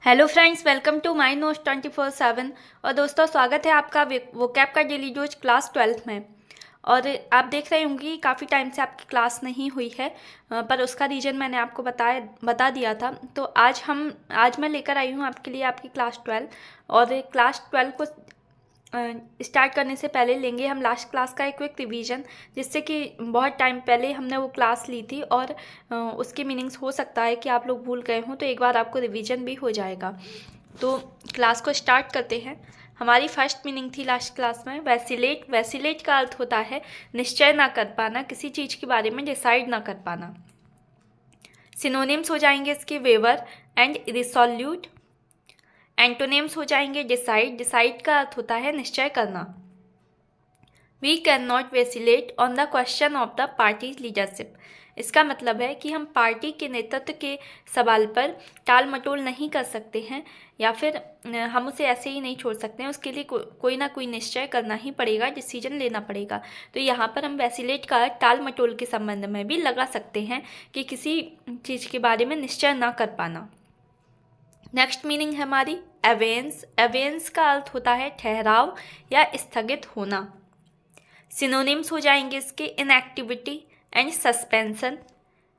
Hello friends, welcome to my notes 24/7। और दोस्तों, स्वागत है आपका वोकैब का डेली डोज क्लास 12th में। और आप देख रहे होंगे कि काफ़ी टाइम से आपकी क्लास नहीं हुई है, पर उसका रीज़न मैंने आपको बता दिया था। तो आज मैं लेकर आई हूँ आपके लिए आपकी क्लास 12। और क्लास 12 को स्टार्ट करने से पहले लेंगे हम लास्ट क्लास का एक क्विक रिवीजन, जिससे कि बहुत टाइम पहले हमने वो क्लास ली थी और उसके मीनिंग्स हो सकता है कि आप लोग भूल गए हों, तो एक बार आपको रिवीजन भी हो जाएगा। तो क्लास को स्टार्ट करते हैं। हमारी फर्स्ट मीनिंग थी लास्ट क्लास में वैसिलेट। वैसिलेट का अर्थ होता है निश्चय ना कर पाना, किसी चीज़ के बारे में डिसाइड ना कर पाना। सिनोनिम्स हो जाएंगे इसके वेवर एंड रिसोल्यूट। एंटोनिम्स हो जाएंगे डिसाइड। डिसाइड का अर्थ होता है निश्चय करना। We can not vacillate on the question of the party leadership. इसका मतलब है कि हम पार्टी के नेतृत्व के सवाल पर टाल मटोल नहीं कर सकते हैं, या फिर हम उसे ऐसे ही नहीं छोड़ सकते हैं। उसके लिए कोई ना कोई निश्चय करना ही पड़ेगा, डिसीजन लेना पड़ेगा। तो यहाँ पर हम वैसिलेट का टाल मटोल के संबंध में भी लगा सकते हैं कि किसी चीज़ के बारे में निश्चय ना कर पाना। नेक्स्ट मीनिंग है हमारी एवेंस। एवेंस का अर्थ होता है ठहराव या स्थगित होना। सिनोनिम्स हो जाएंगे इसके इनएक्टिविटी एंड सस्पेंशन।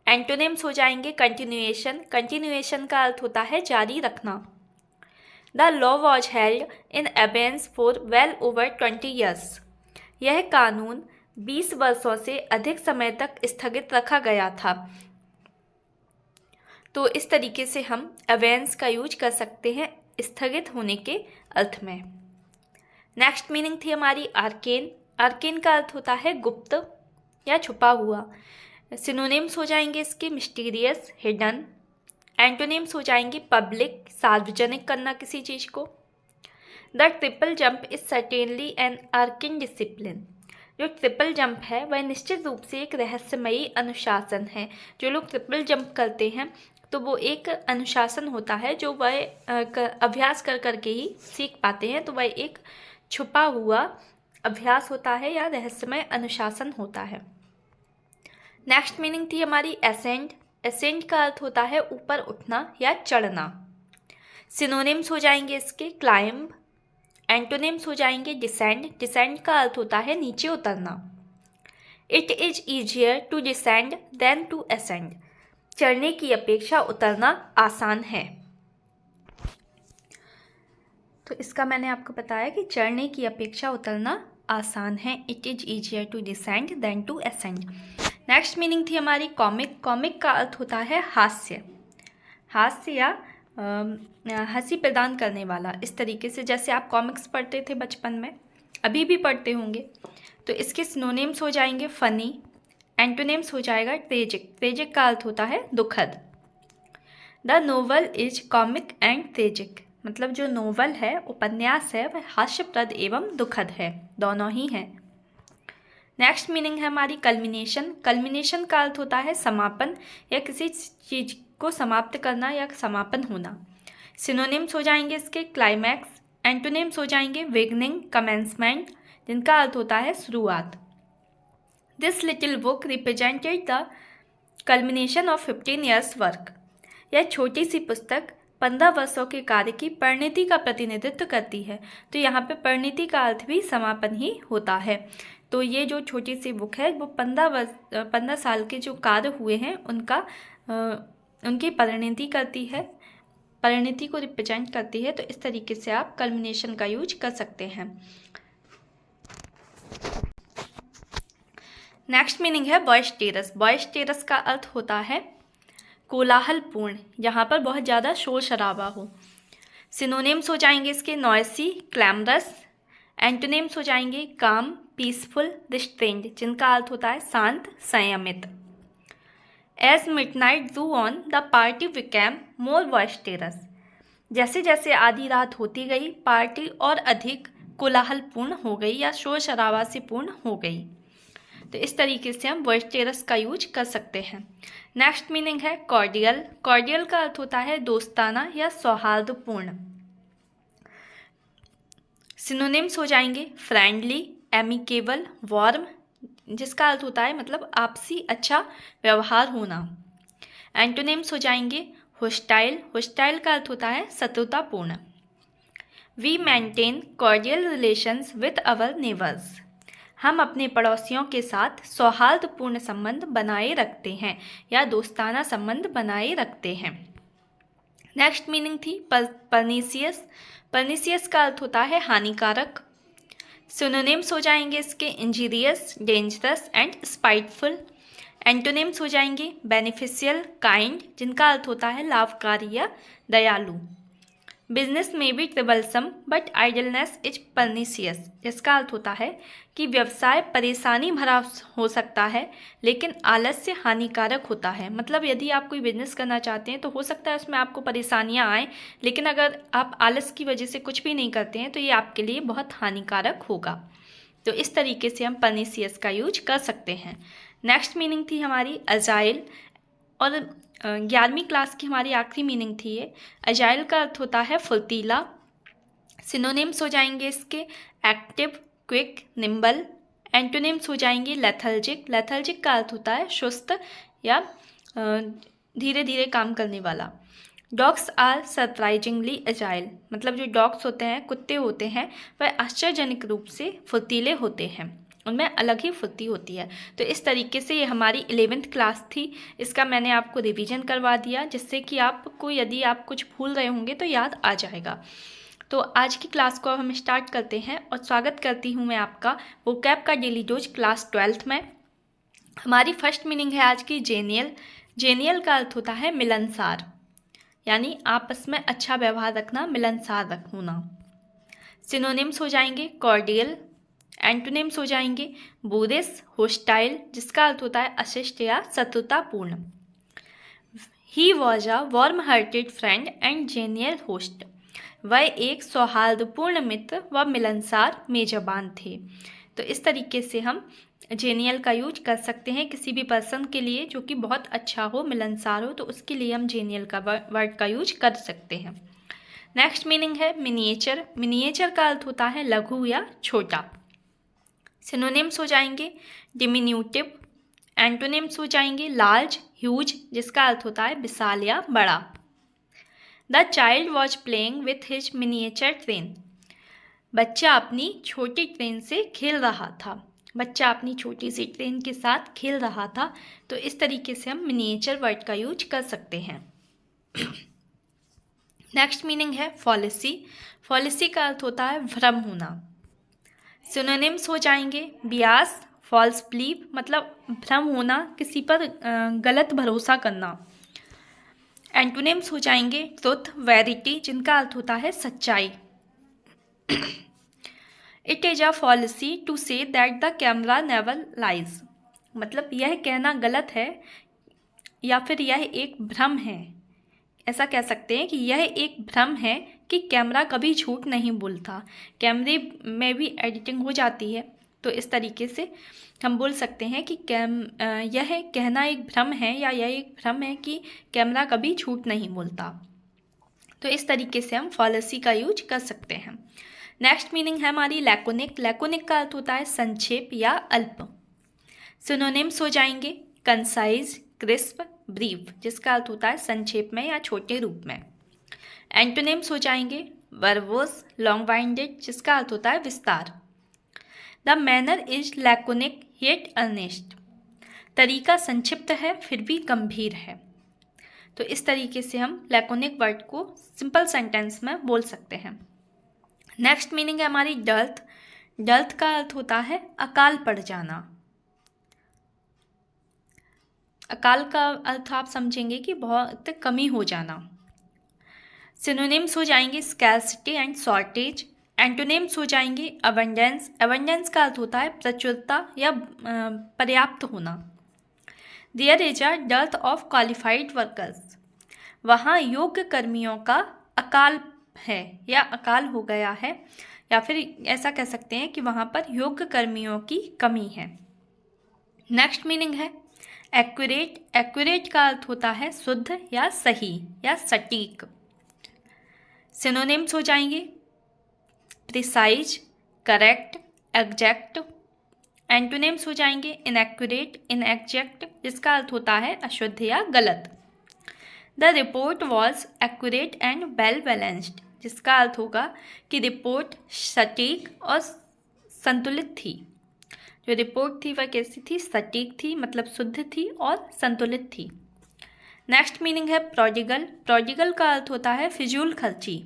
एंटोनिम्स हो जाएंगे कंटिन्यूएशन। कंटिन्यूएशन का अर्थ होता है जारी रखना। The law was held in abeyance for well over 20 years. यह कानून 20 वर्षों से अधिक समय तक स्थगित रखा गया था। तो इस तरीके से हम एवेंस का यूज कर सकते हैं स्थगित होने के अर्थ में। नेक्स्ट मीनिंग थी हमारी आर्केन। आर्केन का अर्थ होता है गुप्त या छुपा हुआ। सिनोनिम्स हो जाएंगे इसके मिस्टीरियस, हिडन। एंटोनिम्स हो जाएंगे पब्लिक, सार्वजनिक करना किसी चीज़ को। The triple jump is certainly an arcane discipline. जो ट्रिपल जंप है वह निश्चित रूप से एक रहस्यमयी अनुशासन है। जो लोग ट्रिपल जंप करते हैं तो वो एक अनुशासन होता है जो वह अभ्यास कर करके ही सीख पाते हैं। तो वह एक छुपा हुआ अभ्यास होता है या रहस्यमय अनुशासन होता है। नेक्स्ट मीनिंग थी हमारी एसेंड। एसेंड का अर्थ होता है ऊपर उठना या चढ़ना। सिनोनिम्स हो जाएंगे इसके क्लाइंब। एंटोनिम्स हो जाएंगे डिसेंड। डिसेंड का अर्थ होता है नीचे उतरना। It is easier to descend than to ascend. चढ़ने की अपेक्षा उतरना आसान है। तो इसका मैंने आपको बताया कि चढ़ने की अपेक्षा उतरना आसान है। It is easier to descend than to ascend. Next meaning थी हमारी कॉमिक। कॉमिक का अर्थ होता है हास्य। हास्य या हंसी प्रदान करने वाला। इस तरीके से जैसे आप कॉमिक्स पढ़ते थे बचपन में, अभी भी पढ़ते होंगे। तो इसके सिनोनिम्स हो जाएंगे फनी। एंटोनिम्स हो जाएगा ट्रेजिक। ट्रेजिक का अर्थ होता है दुखद। The novel is comic and tragic. मतलब जो नोवेल है, उपन्यास है, वह हास्यप्रद एवं दुखद है, दोनों ही हैं। नेक्स्ट मीनिंग है हमारी कल्मिनेशन। कल्मिनेशन का अर्थ होता है समापन या किसी चीज़ को समाप्त करना या समापन होना। सिनोनिम्स हो जाएंगे इसके क्लाइमैक्स। एंटोनिम्स हो जाएंगे बिगनिंग, कमेंसमेंट, जिनका अर्थ होता है शुरुआत। This little book represented the culmination of 15 years work. यह छोटी सी पुस्तक 15 वर्षों के कार्य की परिणति का प्रतिनिधित्व करती है। तो यहाँ पे परिणति का अर्थ भी समापन ही होता है। तो ये जो छोटी सी बुक है वो 15 साल के जो कार्य हुए हैं उनकी परिणति करती है, परिणति को रिप्रेजेंट करती है। तो इस तरीके से आप कल्मिनेशन का यूज कर सकते हैं। नेक्स्ट मीनिंग है बॉयस्टेरस। बॉयस्टेरस का अर्थ होता है कोलाहलपूर्ण, जहाँ पर बहुत ज़्यादा शोर शराबा हो। सिनोनिम्स हो जाएंगे इसके नॉयसी, क्लैमरस। एंटोनिम्स हो जाएंगे काम, पीसफुल, रिस्ट्रेंड, जिनका अर्थ होता है शांत, संयमित। As midnight drew on the party became more boisterous. जैसे जैसे आधी रात होती गई, पार्टी और अधिक कोलाहलपूर्ण हो गई या शोर शराबा से पूर्ण हो गई। तो इस तरीके से हम बॉयस्टेरस का यूज कर सकते हैं। नेक्स्ट मीनिंग है कॉर्डियल। कॉर्डियल का अर्थ होता है दोस्ताना या सौहार्दपूर्ण। सिनोनिम्स हो जाएंगे फ्रेंडली, एमिकेबल, वार्म, जिसका अर्थ होता है मतलब आपसी अच्छा व्यवहार होना। एंटोनिम्स हो जाएंगे होस्टाइल, होस्टाइल का अर्थ होता है शत्रुतापूर्ण। We maintain cordial relations with our neighbours, हम अपने पड़ोसियों के साथ सौहार्दपूर्ण संबंध बनाए रखते हैं या दोस्ताना संबंध बनाए रखते हैं। नेक्स्ट मीनिंग थी परनीसियस, परनीसियस का अर्थ होता है हानिकारक। सिनोनिम्स हो जाएंगे इसके injurious, dangerous and spiteful. Antonyms हो जाएंगे बेनिफिशियल, काइंड, जिनका अर्थ होता है लाभकारी या दयालु। बिजनेस में be troublesome but idleness is pernicious, जिसका अर्थ होता है कि व्यवसाय परेशानी भरा हो सकता है लेकिन आलस्य हानिकारक होता है। मतलब यदि आप कोई बिजनेस करना चाहते हैं तो हो सकता है उसमें आपको परेशानियां आएँ, लेकिन अगर आप आलस की वजह से कुछ भी नहीं करते हैं तो ये आपके लिए बहुत हानिकारक होगा। तो इस तरीके से हम परनीसियस का यूज कर सकते हैं। नेक्स्ट मीनिंग थी हमारी अजाइल, और 11वीं क्लास की हमारी आखिरी मीनिंग थी ये। अजाइल का अर्थ होता है फुर्तीला। सिनोनिम्स हो जाएंगे इसके एक्टिव, क्विक, निम्बल। एंटोनिम्स हो जाएंगे लेथर्जिक, लेथर्जिक का अर्थ होता है सुस्त या धीरे धीरे काम करने वाला। डॉग्स आर सरप्राइजिंगली अजाइल, मतलब जो डॉग्स होते हैं, कुत्ते होते हैं, वह आश्चर्यजनक रूप से फुर्तीले होते हैं, उनमें अलग ही फुर्ती होती है। तो इस तरीके से ये हमारी 11वीं क्लास थी, इसका मैंने आपको रिवीजन करवा दिया जिससे कि आपको यदि आप कुछ भूल रहे होंगे तो याद आ जाएगा। तो आज की क्लास को हम स्टार्ट करते हैं और स्वागत करती हूँ मैं आपका वोकैब का डेली डोज क्लास 12th में। हमारी फर्स्ट मीनिंग है आज की जेनियल। जेनियल का अर्थ होता है मिलनसार, यानी आपस में अच्छा व्यवहार रखना, मिलनसार होना। सिनोनिम्स हो जाएंगे कॉर्डियल। एंटोनिम्स हो जाएंगे बोरिस, होस्टाइल, जिसका अर्थ होता है अशिष्ट या शत्रुतापूर्ण। He was a warm hearted friend and genial host, वह एक सौहार्दपूर्ण मित्र व मिलनसार मेजबान थे। तो इस तरीके से हम जेनियल का यूज कर सकते हैं किसी भी पर्सन के लिए जो कि बहुत अच्छा हो, मिलनसार हो, तो उसके लिए हम जेनियल का वर्ड का यूज कर सकते हैं। नेक्स्ट मीनिंग है मिनिएचर। मिनिएचर का अर्थ होता है लघु या छोटा। सिनोनिम्स हो जाएंगे डिमिन्यूटिव। एंटोनिम्स हो जाएंगे लार्ज, ह्यूज, जिसका अर्थ होता है विशाल या बड़ा। The child was playing with his miniature train, बच्चा अपनी छोटी ट्रेन से खेल रहा था। बच्चा अपनी छोटी सी ट्रेन के साथ खेल रहा था। तो इस तरीके से हम मिनिएचर वर्ड का यूज कर सकते हैं। नेक्स्ट मीनिंग है फॉलिसी। फॉलिसी का अर्थ होता है भ्रम होना। सिनोनिम्स हो जाएंगे बियास, फॉल्स बिलीव, मतलब भ्रम होना, किसी पर गलत भरोसा करना। एंटोनिम्स हो जाएंगे ट्रुथ, वेरिटी, जिनका अर्थ होता है सच्चाई। It is a fallacy to say that the camera never lies, मतलब यह कहना गलत है या फिर यह एक भ्रम है। ऐसा कह सकते हैं कि यह एक भ्रम है कि कैमरा कभी झूठ नहीं बोलता। कैमरे में भी एडिटिंग हो जाती है, तो इस तरीके से हम बोल सकते हैं कि यह कहना एक भ्रम है या यह एक भ्रम है कि कैमरा कभी झूठ नहीं बोलता। तो इस तरीके से हम फॉलिसी का यूज कर सकते हैं। नेक्स्ट मीनिंग है हमारी लैकोनिक। लैकोनिक का अर्थ होता है संक्षेप या अल्प। सिनोनिम्स हो जाएंगे कंसाइज, क्रिस्प, ब्रीफ, जिसका अर्थ होता है संक्षेप में या छोटे रूप में। एंटोनिम्स हो जाएंगे वर्बोस, लॉन्ग वाइंडेड, जिसका अर्थ होता है विस्तार। The manner is laconic yet earnest, तरीका संक्षिप्त है फिर भी गंभीर है। तो इस तरीके से हम लैकोनिक वर्ड को सिंपल सेंटेंस में बोल सकते हैं। नेक्स्ट मीनिंग है हमारी डर्थ। डर्थ का अर्थ होता है अकाल पड़ जाना। अकाल का अर्थ आप समझेंगे कि बहुत कमी हो जाना। सिनोनिम्स हो जाएंगे स्कैर्सिटी एंड शॉर्टेज। एंटोनिम्स हो जाएंगे अबंडेंस। अबंडेंस का अर्थ होता है प्रचुरता या पर्याप्त होना। There is a dearth of qualified workers, वहाँ योग्य कर्मियों का अकाल है या अकाल हो गया है, या फिर ऐसा कह सकते हैं कि वहाँ पर योग्य कर्मियों की कमी है। नेक्स्ट मीनिंग है एक्यूरेट। एक्यूरेट का अर्थ होता है शुद्ध या सही या सटीक। सिनोनिम्स हो जाएंगे प्रिसाइज, करेक्ट, एग्जैक्ट। एंटोनिम्स हो जाएंगे इनएक्यूरेट, इनएग्जैक्ट, जिसका अर्थ होता है अशुद्ध या गलत। The report was accurate and well balanced, जिसका अर्थ होगा कि रिपोर्ट सटीक और संतुलित थी। जो रिपोर्ट थी वह कैसी थी? सटीक थी, मतलब शुद्ध थी और संतुलित थी। नेक्स्ट मीनिंग है प्रोडिगल। प्रोडिगल का अर्थ होता है फिजूल खर्ची।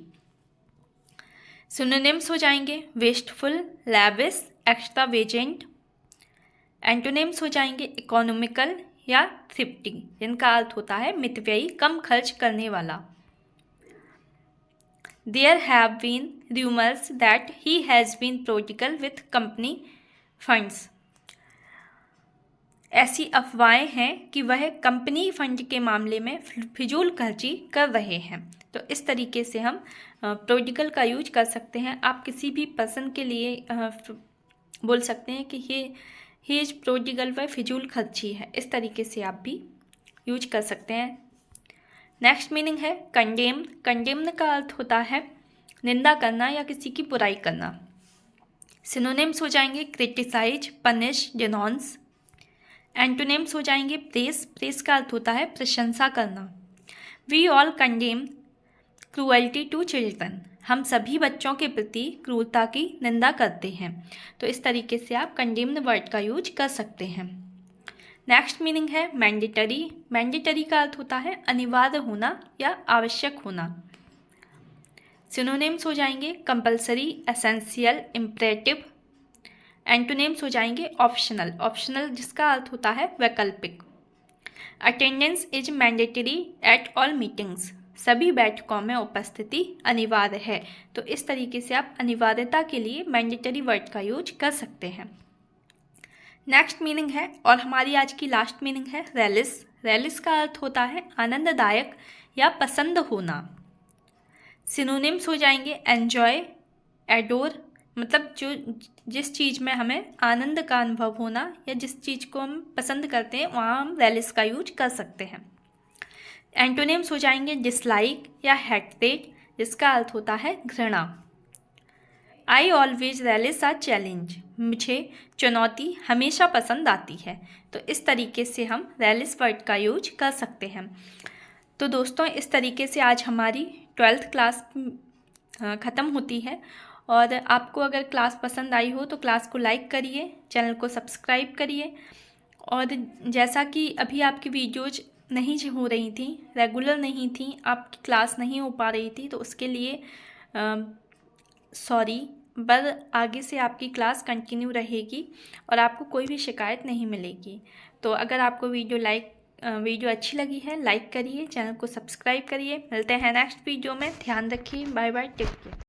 सिनोनिम्स हो जाएंगे वेस्टफुल, लैविश, एक्स्ट्रावेजेंट। एंटोनिम्स हो जाएंगे इकोनॉमिकल या थ्रिफ्टी, जिनका अर्थ होता है मितव्ययी, कम खर्च करने वाला। There have been rumors that he has been prodigal with company funds. ऐसी अफवाहें हैं कि वह कंपनी फंड के मामले में फिजूल खर्ची कर रहे हैं। तो इस तरीके से हम प्रोडिगल का यूज कर सकते हैं। आप किसी भी पर्सन के लिए बोल सकते हैं कि ही इज प्रोडिगल, वह फिजूल खर्ची है। इस तरीके से आप भी यूज कर सकते हैं। नेक्स्ट मीनिंग है कंडेम। कंडेम का अर्थ होता है निंदा करना या किसी की बुराई करना। सिनोनिम्स हो जाएंगे क्रिटिसाइज, पनिश, डिनॉन्स। एंटोनिम्स हो जाएंगे प्रेस। प्रेस का अर्थ होता है प्रशंसा करना। We all condemn cruelty to children. हम सभी बच्चों के प्रति क्रूरता की निंदा करते हैं। तो इस तरीके से आप कंडेम्ड वर्ड का यूज कर सकते हैं। नेक्स्ट मीनिंग है मैंडेटरी। मैंडेटरी का अर्थ होता है अनिवार्य होना या आवश्यक होना। सिनोनिम्स हो जाएंगे कंपल्सरी, एसेंशियल, इम्परेटिव। एंटोनिम्स हो जाएंगे ऑप्शनल। ऑप्शनल जिसका अर्थ होता है वैकल्पिक। Attendance is mandatory at all meetings. सभी बैठकों में उपस्थिति अनिवार्य है। तो इस तरीके से आप अनिवार्यता के लिए मैंडेटरी वर्ड का यूज कर सकते हैं। नेक्स्ट मीनिंग है और हमारी आज की लास्ट मीनिंग है रेलिस। रेलिस का अर्थ होता है आनंददायक या पसंद होना। सिनोनिम्स हो जाएंगे एन्जॉय, एडोर, मतलब जिस चीज़ में हमें आनंद का अनुभव होना या जिस चीज़ को हम पसंद करते हैं वहाँ हम रेलिस का यूज कर सकते हैं। एंटोनिम्स हो जाएंगे डिसलाइक या हेटरेट, जिसका अर्थ होता है घृणा। I always Ryle's a challenge. मुझे चुनौती हमेशा पसंद आती है। तो इस तरीके से हम रेलिस वर्ड का यूज कर सकते हैं। तो दोस्तों इस तरीके से आज हमारी 12th क्लास ख़त्म होती है। और आपको अगर क्लास पसंद आई हो तो क्लास को लाइक करिए, चैनल को सब्सक्राइब करिए। और जैसा कि अभी आपकी वीडियोज नहीं हो रही थी, रेगुलर नहीं थी, आपकी क्लास नहीं हो पा रही थी, तो उसके लिए सॉरी, पर आगे से आपकी क्लास कंटिन्यू रहेगी और आपको कोई भी शिकायत नहीं मिलेगी। तो अगर आपको वीडियो अच्छी लगी है लाइक करिए, चैनल को सब्सक्राइब करिए। मिलते हैं नेक्स्ट वीडियो में। ध्यान रखिए, बाय बाय, टेक केयर।